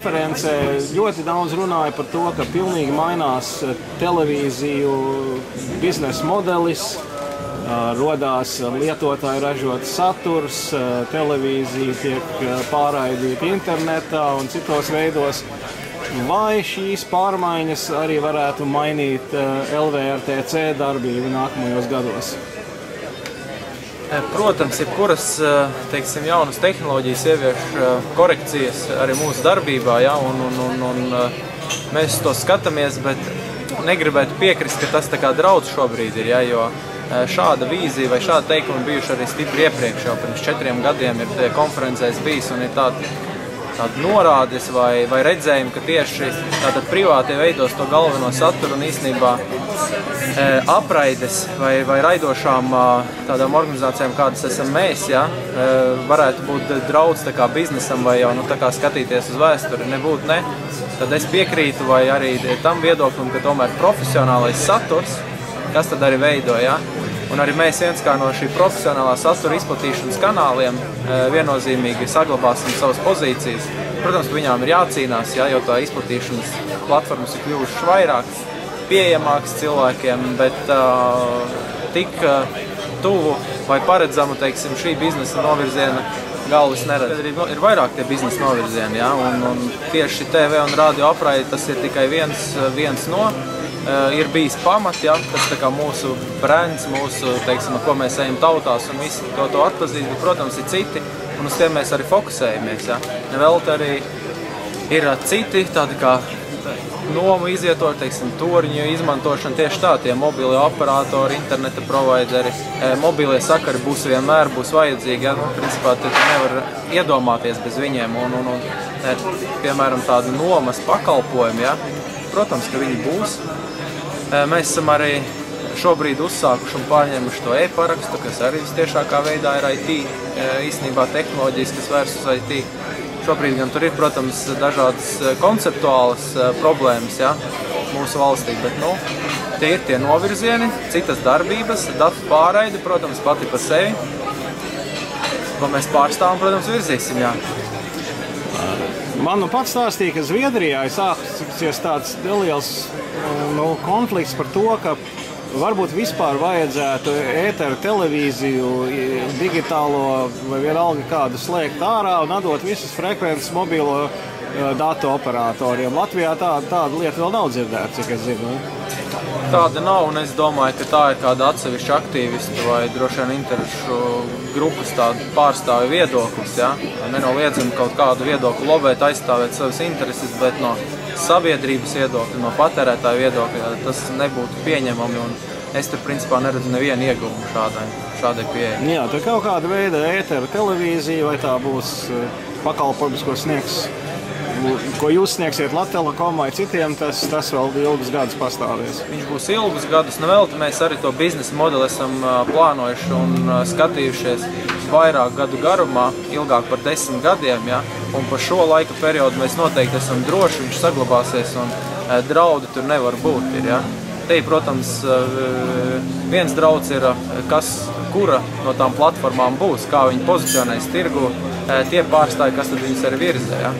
Konferencē ļoti daudz runāja par to, ka pilnīgi mainās televīziju biznesa modelis, rodās lietotāju ražots saturs, televīzija tiek pārraidīta internetā un citos veidos. Vai šīs pārmaiņas arī varētu mainīt LVRTC darbību nākamajos gados? Protams, jebkuras, teiksim, jaunas tehnoloģijas ievieš korekcijas arī mūsu darbībā, ja, un mēs to skatāmies, bet negribētu piekrist, ka tas tā kā draudz šobrīd ir, ja, jo šāda vīzija vai šāda teikuma bijuši arī stipri iepriekš, jau pirms 4 gadiem ir konferencēs bijis un ir tāda norādes vai redzējumi, ka tieši tātad privātie veidos to galveno saturu un īstenībā apraides vai raidošām tādām organizācijām, kādas esam mēs, ja, varētu būt draudz tā kā biznesam vai jau tā kā skatīties uz vēsturi, nebūtu ne. Tad es piekrītu vai arī tam viedoklim, ka tomēr profesionālais saturs, kas tad arī veido, ja, un arī mēs viens kā no šī profesionālā satura izplatīšanas kanāliem viennozīmīgi saglabāsim savas pozīcijas. Protams, viņām ir jācīnās, ja, jo tā izplatīšanas platformas ir kļuvušas vairākas, pieejamākas cilvēkiem, bet tik tuvu vai paredzamu, teiksim, šī biznesa novirziena galvas neredz. Ir vairāk tie biznesa novirzieni, ja, un tieši TV un radio apraide tas ir tikai viens no. Ir bijis pamat, ja, tas tā kā mūsu brands, mūsu, teiksim, ko mēs ejam tautās un visi to atpazīst, bet, protams, ir citi, un uz tiem mēs arī fokusējamies, ja. Nevēlt arī ir citi, tādi kā nomu izvietori, teiksim, toriņu izmantošana, tieši tā, tie mobīlie operatori, interneta provideri, mobīlie sakari būs vienmēr, būs vajadzīgi, ja, principā, tu nevar iedomāties bez viņiem, un piemēram, tādu nomas pakalpojumu, ja, protams, ka viņi būs. Mēs esam arī šobrīd uzsākuši un pārņēmuši to e-parakstu, kas arī vistiešākā veidā ir IT, īstenībā tehnoloģijas, kas vērs uz IT. Šobrīd gan tur ir, protams, dažādas konceptuālas problēmas, ja, mūsu valstī, bet, tie ir tie novirzieni, citas darbības, datu pārraide, protams, pati pa sevi, ko mēs pārstāvam, protams, virzīsim, jā. Man pats stāstīja, ka Zviedrijā ir sāksies tāds neliels konflikts par to, ka varbūt vispār vajadzētu ēteru televīziju, digitālo vai vienalga kādu slēgt ārā un atdot visas frekvences mobilo datu operatoriem. Latvijā tāda lieta vēl nav dzirdēta, cik es zinu. Tāda nav, un es domāju, ka tā ir kāda atsevišķa aktīvistu vai droši vien interešu grupas tāda pārstāvja viedoklis, ja? Nenoliedzami kaut kādu viedokli lobēt, aizstāvēt savas intereses, bet no sabiedrības viedokļa, no patērētāja viedokļa tas nebūtu pieņemami, un es tur principā neredzu nevienu ieguvumu šādai pieejai. Jā, tā kaut kāda veida ētera televīzija, vai tā būs pakalpojums, ko jūs sniegsiet Latelekom vai citiem, tas vēl ilgus gadus pastāvēs. Viņš būs ilgus gadus, nevēl, mēs arī to biznesa modeli esam plānojuši un skatījušies vairāk gadu garumā, ilgāk par 10 gadiem, ja, un par šo laika periodu mēs noteikti esam droši, viņš saglabāsies un draudi tur nevar būt. Ja. Te, protams, viens drauds ir, kura no tām platformām būs, kā viņi pozicionēs tirgu, tie pārstāji, kas tad viņus arī virzē. Ja.